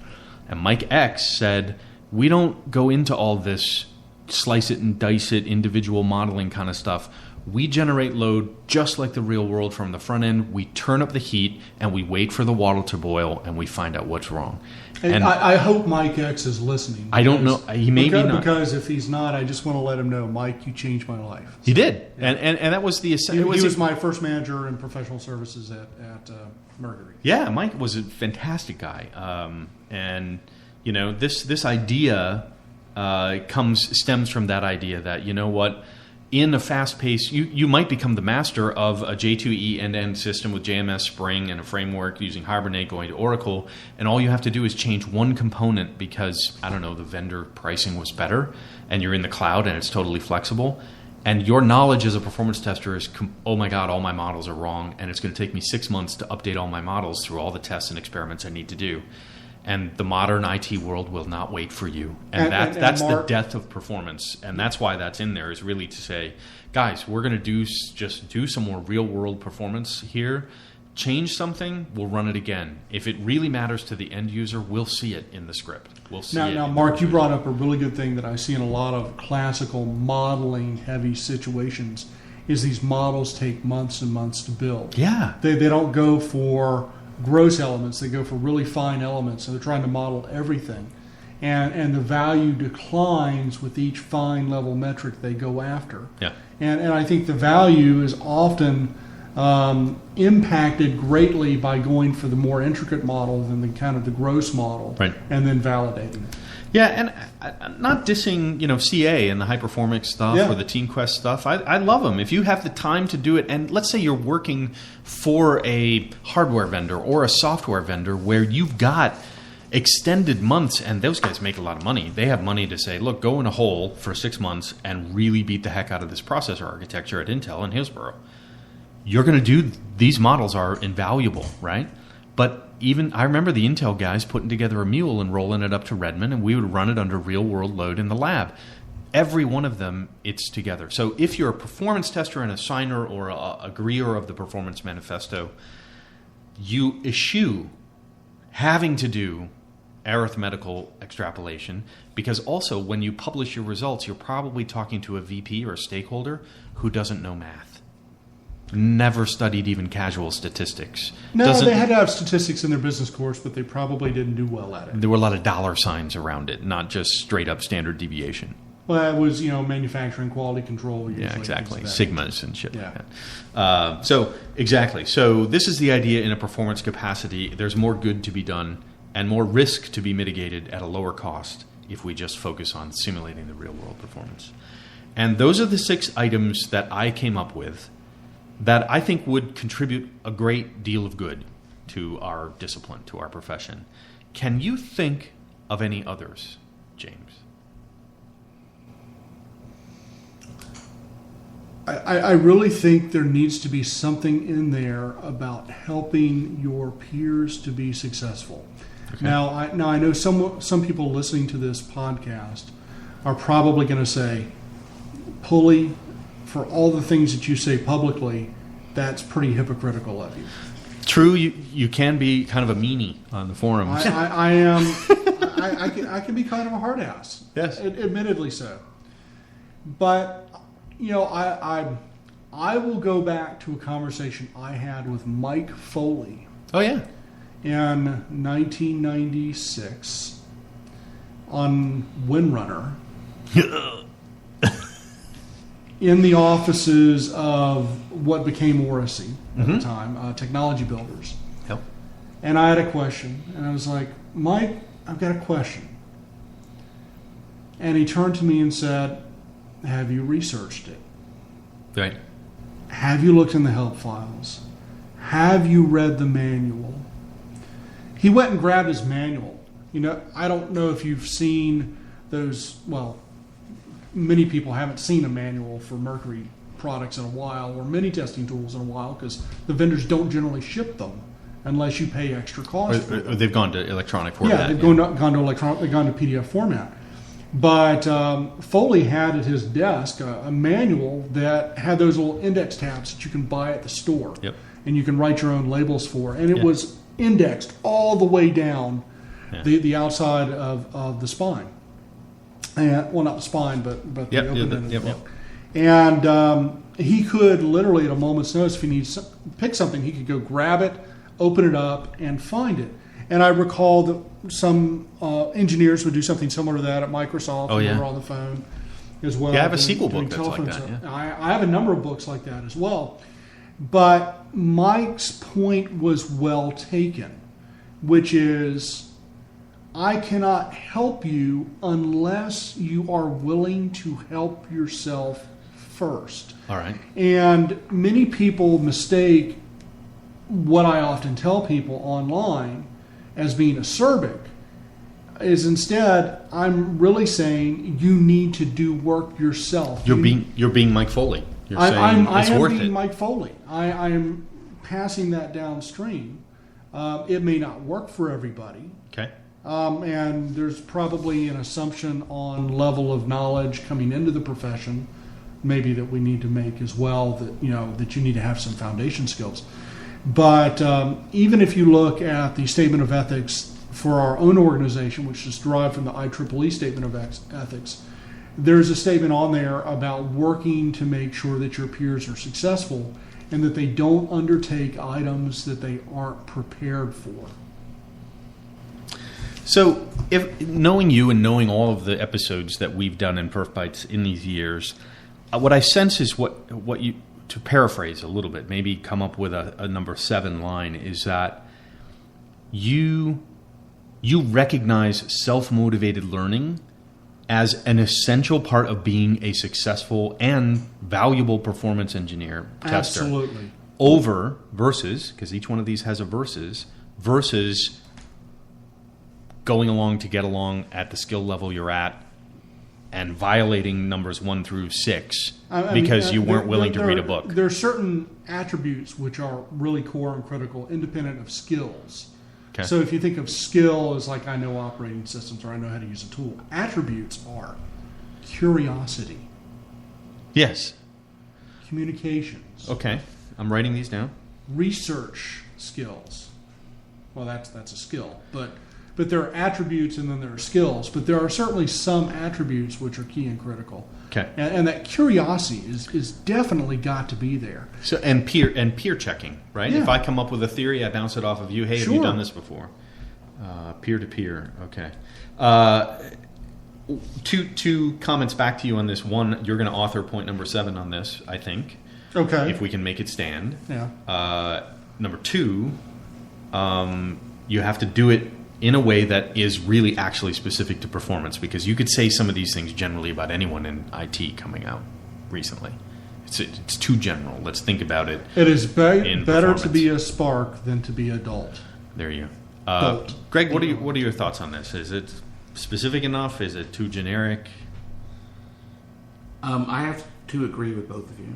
And Mike X said, we don't go into all this slice it and dice it, individual modeling kind of stuff. We generate load just like the real world from the front end. We turn up the heat and we wait for the water to boil and we find out what's wrong. And I hope Mike X is listening. I don't know. He may be not. Because if he's not, I just want to let him know, Mike, you changed my life. He did. And that was the... He was my first manager in professional services at Mercury. Yeah, Mike was a fantastic guy. And, this idea... stems from that idea that, in a fast pace, you might become the master of a J2E end-to-end system with JMS Spring and a framework using Hibernate going to Oracle, and all you have to do is change one component because, I don't know, the vendor pricing was better, and you're in the cloud and it's totally flexible, and your knowledge as a performance tester is, oh my God, all my models are wrong, and it's going to take me 6 months to update all my models through all the tests and experiments I need to do. And the modern IT world will not wait for you. And that's the death of performance. And that's why that's in there, is really to say, guys, we're going to just do some more real-world performance here. Change something, we'll run it again. If it really matters to the end user, we'll see it in the script. We'll see it. Now, Mark, you brought up a really good thing that I see in a lot of classical modeling-heavy situations, is these models take months and months to build. Yeah. They don't go for gross elements, they go for really fine elements, so they're trying to model everything, and the value declines with each fine level metric they go after. Yeah. And I think the value is often impacted greatly by going for the more intricate model than the kind of the gross model, right, and then validating it. Yeah, and I'm not dissing, CA and the high performance stuff or the TeamQuest stuff. I love them. If you have the time to do it, and let's say you're working for a hardware vendor or a software vendor where you've got extended months, and those guys make a lot of money. They have money to say, look, go in a hole for 6 months and really beat the heck out of this processor architecture at Intel in Hillsboro. You're going to do, these models are invaluable, right? But even I remember the Intel guys putting together a mule and rolling it up to Redmond, and we would run it under real-world load in the lab. Every one of them, it's together. So if you're a performance tester and a signer or a agreeer of the Performance Manifesto, you eschew having to do arithmetical extrapolation, because also when you publish your results, you're probably talking to a VP or a stakeholder who doesn't know math. Never studied even casual statistics. No, they had to have statistics in their business course, but they probably didn't do well at it. There were a lot of dollar signs around it, not just straight up standard deviation. Well, it was, manufacturing quality control. Usually, yeah, exactly. Sigmas and shit like that. So this is the idea in a performance capacity. There's more good to be done and more risk to be mitigated at a lower cost if we just focus on simulating the real world performance. And those are the 6 items that I came up with that I think would contribute a great deal of good to our discipline, to our profession. Can you think of any others, James? I really think there needs to be something in there about helping your peers to be successful. Okay. Now I know some people listening to this podcast are probably going to say, Pulley, for all the things that you say publicly, that's pretty hypocritical of you. True, you can be kind of a meanie on the forums. I am. I can be kind of a hard ass. Yes. Admittedly so. But I will go back to a conversation I had with Mike Foley Oh yeah. in 1996 on Windrunner in the offices of what became Oracy at the time, Technology Builders. Yep. And I had a question, and I was like, Mike, I've got a question. And he turned to me and said, have you researched it? Right. Have you looked in the help files? Have you read the manual? He went and grabbed his manual. I don't know if you've seen those, well, many people haven't seen a manual for Mercury products in a while or mini testing tools in a while because the vendors don't generally ship them unless you pay extra cost for them. Or they've gone to electronic format. Yeah, they've gone to electronic, they've gone to PDF format. But Foley had at his desk a manual that had those little index tabs that you can buy at the store. Yep. And you can write your own labels for. And it was indexed all the way down the outside of the spine. And, well, not the spine, but the open end of the book. And he could literally, at a moment's notice, if he needs to pick something, he could go grab it, open it up, and find it. And I recall that some engineers would do something similar to that at Microsoft when they were on the phone as well. Yeah, I have a SQL book that's like that. Yeah. I have a number of books like that as well. But Mike's point was well taken, which is I cannot help you unless you are willing to help yourself first. All right. And many people mistake what I often tell people online as being acerbic is instead I'm really saying you need to do work yourself. You're being Mike Foley. You're saying it's worth it. I am being Mike Foley. I am passing that downstream. It may not work for everybody. Okay. And there's probably an assumption on level of knowledge coming into the profession, maybe that we need to make as well. That you need to have some foundation skills. But even if you look at the statement of ethics for our own organization, which is derived from the IEEE statement of ethics, there's a statement on there about working to make sure that your peers are successful and that they don't undertake items that they aren't prepared for. So, if knowing you and knowing all of the episodes that we've done in PerfBytes in these years, what I sense is what you, to paraphrase a little bit, maybe come up with a number 7 line, is that you recognize self-motivated learning as an essential part of being a successful and valuable performance engineer tester. Absolutely. Versus, because each one of these has a versus going along to get along at the skill level you're at and violating numbers 1 through 6 because you weren't willing to read a book. There are certain attributes which are really core and critical, independent of skills. Okay. So if you think of skill as like I know operating systems or I know how to use a tool, attributes are curiosity. Yes. Communications. Okay. I'm writing these down. Research skills. Well, that's a skill, but there are attributes and then there are skills. But there are certainly some attributes which are key and critical. Okay. And that curiosity is definitely got to be there. So and peer checking, right? Yeah. If I come up with a theory, I bounce it off of you. Hey, have you done this before? Peer to peer. Okay. Two comments back to you on this. One, you're going to author point number 7 on this, I think. Okay. If we can make it stand. Yeah. Number 2, you have to do it in a way that is really actually specific to performance, because you could say some of these things generally about anyone in IT coming out recently. It's too general. Let's think about it. It is better performance. to be a spark than to be adult. There you go. Adult. Greg, what are your thoughts on this? Is it specific enough? Is it too generic? I have to agree with both of you.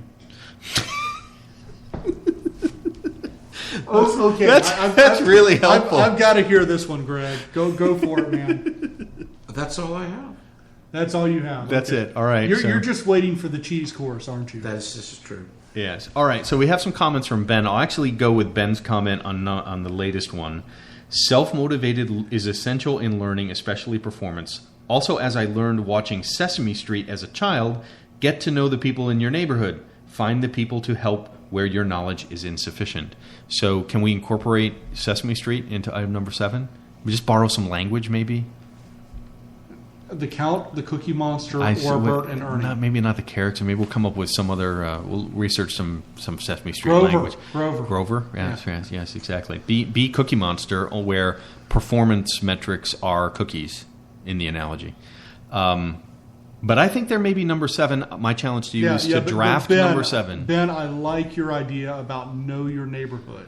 Oh, okay. That's really helpful. I've got to hear this one, Greg. Go for it, man. That's all I have. That's all you have. That's Okay. it. All right. You're just waiting for the cheese course, aren't you? This is true. Yes. All right. So we have some comments from Ben. I'll actually go with Ben's comment on the latest one. Self-motivated is essential in learning, especially performance. Also, as I learned watching Sesame Street as a child, get to know the people in your neighborhood. Find the people to help where your knowledge is insufficient. So can we incorporate Sesame Street into item number 7? We just borrow some language, maybe? The Count, the Cookie Monster, or Bert and Ernie. Maybe not the character. Maybe we'll come up with some other. We'll research some Sesame Street Grover. language. Grover. Yes, exactly. Be Cookie Monster, where performance metrics are cookies in the analogy. But I think there may be number 7. My challenge to you is to draft Ben, number 7. Ben, I like your idea about know your neighborhood.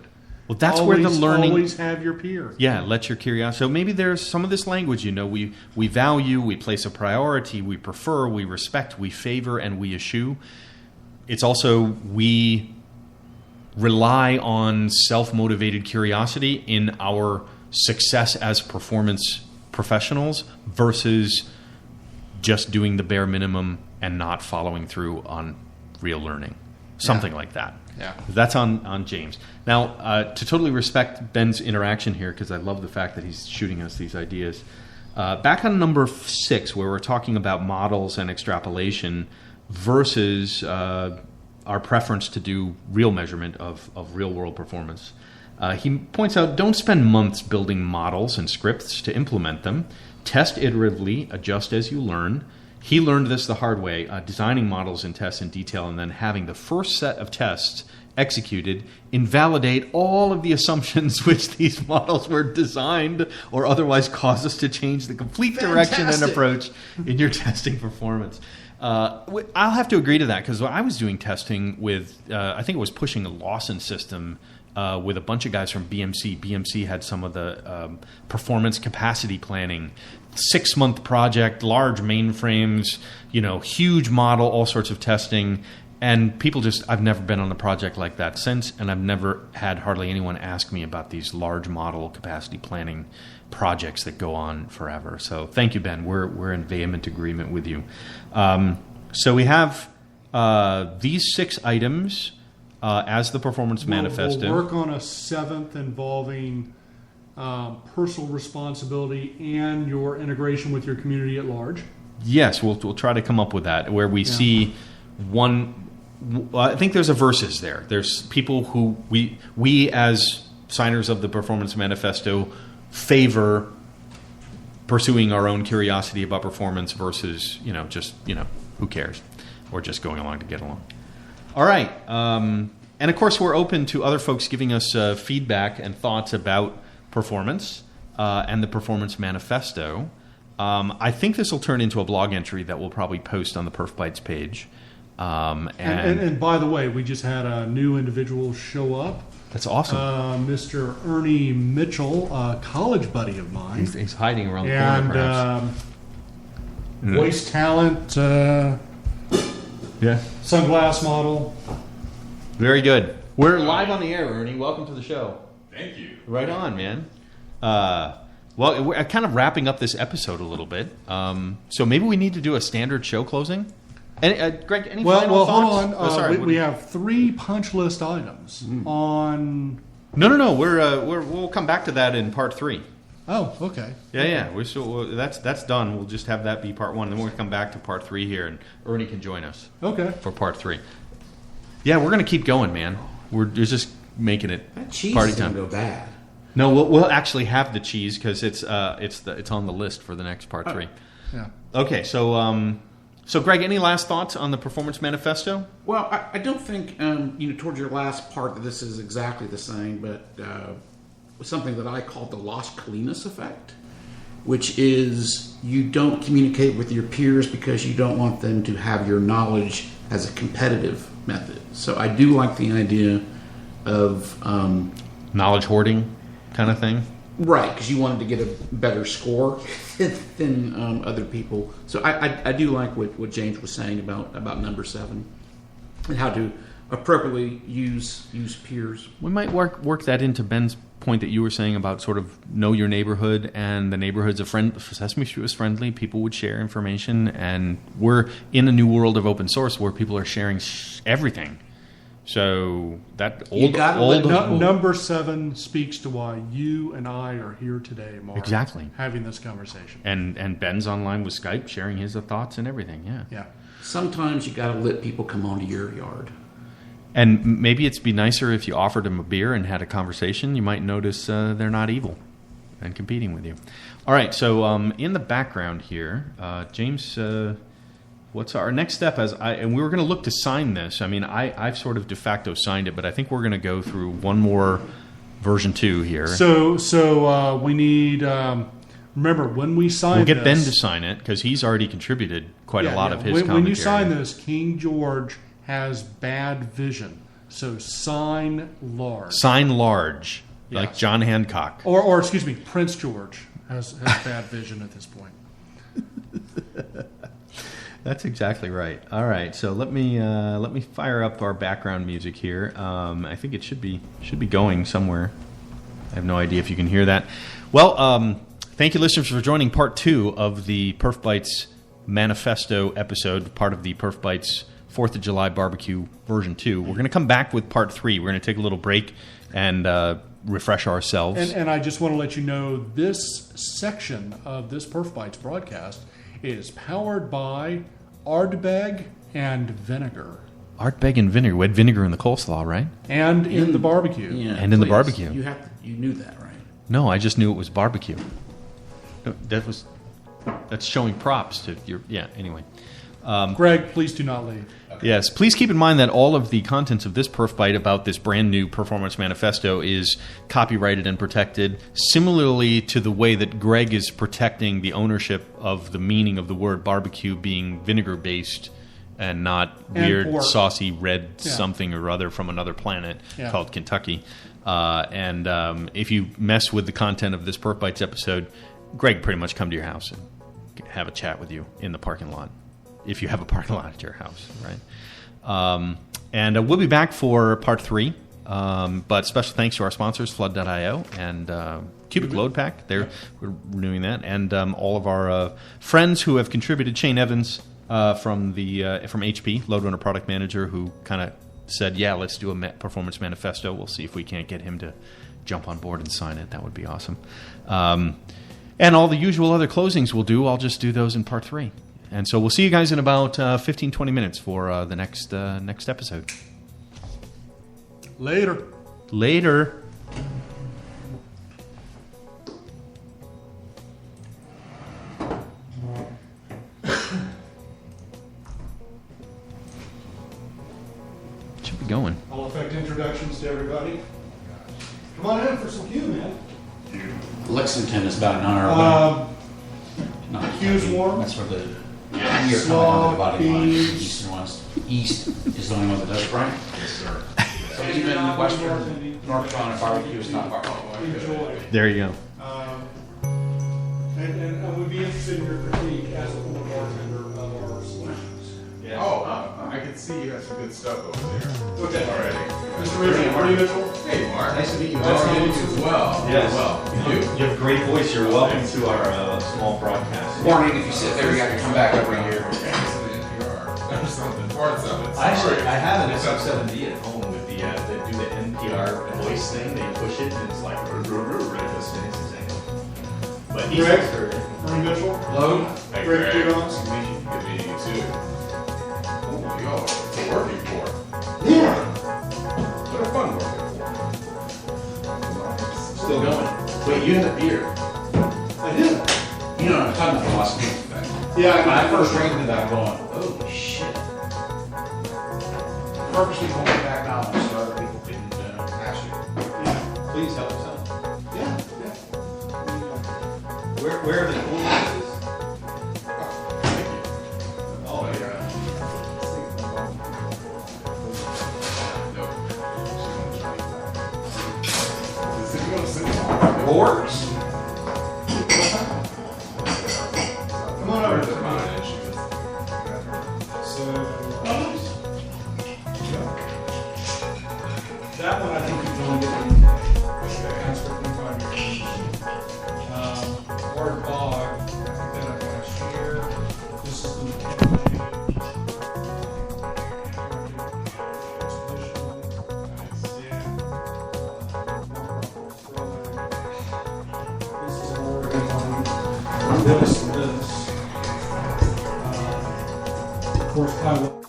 Well, that's where the learning. Always have your peer. Yeah, let your curiosity. So maybe there's some of this language. We value, we place a priority, we prefer, we respect, we favor, and we eschew. It's also we rely on self-motivated curiosity in our success as performance professionals versus just doing the bare minimum and not following through on real learning. Something like that. Yeah. That's on James. Now, to totally respect Ben's interaction here, because I love the fact that he's shooting us these ideas, back on number 6, where we're talking about models and extrapolation versus our preference to do real measurement of real-world performance, he points out, don't spend months building models and scripts to implement them. Test iteratively, adjust as you learn. He learned this the hard way, designing models and tests in detail and then having the first set of tests executed invalidate all of the assumptions which these models were designed or otherwise cause us to change the complete direction and approach in your testing performance. I'll have to agree to that because I was doing testing with, I think it was pushing a Lawson system with a bunch of guys from BMC. BMC had some of the performance capacity planning, 6-month project, large mainframes, huge model, all sorts of testing. And people I've never been on a project like that since, and I've never had hardly anyone ask me about these large model capacity planning projects that go on forever. So thank you, Ben. We're in vehement agreement with you. So we have these 6 items as the Performance Manifesto. We'll work on a 7th involving personal responsibility and your integration with your community at large. Yes, we'll try to come up with that, where we see one. I think there's a versus there. There's people who we as signers of the Performance Manifesto favor pursuing our own curiosity about performance versus who cares, or just going along to get along. All right, and of course we're open to other folks giving us feedback and thoughts about performance and the Performance Manifesto. I think this will turn into a blog entry that we'll probably post on the PerfBytes page. And by the way, we just had a new individual show up. That's awesome. Mr. Ernie Mitchell, a college buddy of mine. He's hiding around the corner, perhaps. Voice talent, sunglass model. Very good. We're live on the air, Ernie. Welcome to the show. Thank you. Right on, man. Well, we're kind of wrapping up this episode a little bit. So maybe we need to do a standard show closing. And, Greg, any final thoughts? Hold on. We have 3 punch list items on. No. We'll come back to that in part 3. Oh, okay. Yeah. That's done. We'll just have that be part 1. Then we'll come back to part 3 here, and Ernie can join us. Okay. For part 3. Yeah, we're gonna keep going, man. We're just making it That cheese party is time. gonna go bad. No, we'll actually have the cheese because it's on the list for the next part 3. Yeah. Okay, so Greg, any last thoughts on the Performance Manifesto? Well, I don't think towards your last part that this is exactly the same, but something that I call the Las Colinas effect, which is you don't communicate with your peers because you don't want them to have your knowledge as a competitive method. So I do like the idea of knowledge hoarding kind of thing. Right, because you wanted to get a better score than other people. So I do like what James was saying about number 7 and how to appropriately use peers. We might work that into Ben's point that you were saying about sort of know your neighborhood, and the neighborhood's a friend. Sesame Street was friendly. People would share information, and we're in a new world of open source where people are sharing everything. So that number 7 speaks to why you and I are here today, Mark. Exactly. Having this conversation. And Ben's online with Skype, sharing his thoughts and everything. Yeah. Yeah. Sometimes you got to let people come onto your yard. And maybe it'd be nicer if you offered them a beer and had a conversation. You might notice they're not evil and competing with you. All right. So in the background here, James. What's our next step? And we were going to look to sign this. I mean, I've sort of de facto signed it, but I think we're going to go through one more version 2 here. So we need. Remember, when we sign, we'll get Ben to sign it because he's already contributed quite a lot of his commentary. When you sign this, King George has bad vision, so sign large. Sign large, yes. Like John Hancock, or excuse me, Prince George has bad vision at this point. That's exactly right. All right, so let me fire up our background music here. I think it should be going somewhere. I have no idea if you can hear that. Well, thank you, listeners, for joining part 2 of the PerfBytes Manifesto episode, part of the PerfBytes 4th of July Barbecue version 2. We're going to come back with part 3. We're going to take a little break and refresh ourselves. And I just want to let you know this section of this PerfBytes broadcast is powered by Ardbeg and vinegar. Ardbeg and vinegar. We had vinegar in the coleslaw, right? And in the barbecue. Yeah, and in the barbecue. You knew that, right? No, I just knew it was barbecue. No, that's showing props to your. Yeah. Anyway. Greg, please do not leave. Okay. Yes, please keep in mind that all of the contents of this PerfByte about this brand new Performance Manifesto is copyrighted and protected, similarly to the way that Greg is protecting the ownership of the meaning of the word barbecue being vinegar-based and not weird, pork. Saucy red something or other from another planet called Kentucky. And if you mess with the content of this PerfBytes episode, Greg pretty much come to your house and have a chat with you in the parking lot. If you have a parking lot at your house, right? And we'll be back for part 3. But special thanks to our sponsors, Flood.io and Cubic Load Pack. We're renewing that. And all of our friends who have contributed. Shane Evans from HP, Load Runner Product Manager, who kind of said, yeah, let's do a Performance Manifesto. We'll see if we can't get him to jump on board and sign it. That would be awesome. And all the usual other closings we'll do. I'll just do those in part 3. And so we'll see you guys in about 15, 20 minutes for the next episode. Later. Should be going. I'll effect introductions to everybody. Come on in for some Q, man. Lexington is about an hour away. Q's warm. That's where the you're coming on the body line, east and west. East is the only one that does it, right? Yes, sir. So even western North Carolina barbecue is not barbecue. Enjoy. There you go. And I would be interested in your critique as a former bartender of our solutions. Yeah. Oh, I can see you have some good stuff over there. Okay. Already. Mr. Ray Mitchell. Hey, Mark. Nice to meet you. Nice to meet you as well. Yes. Well, you do. You have a great voice. You're welcome to our small broadcast. Warning, if you sit there, you got to come back every year. Or something. Actually, I have an SO7D at home with the that do the NPR voice thing. They push it and it's like But he's Greg? expert. Ray Mitchell. Hello. Hey, Greg Greg. Dudons. Good meeting you too. Oh, y'all are working for. Yeah. What a fun working for. Still going. Wait, you had a beer. I did. You know what I'm talking about, Los Angeles. Yeah, When I first drank into that, going, holy shit. Purposely going back now so other people can ask you. Please help us out. Yeah. Where are the cool places? Oh, yeah. this. Of course, I will.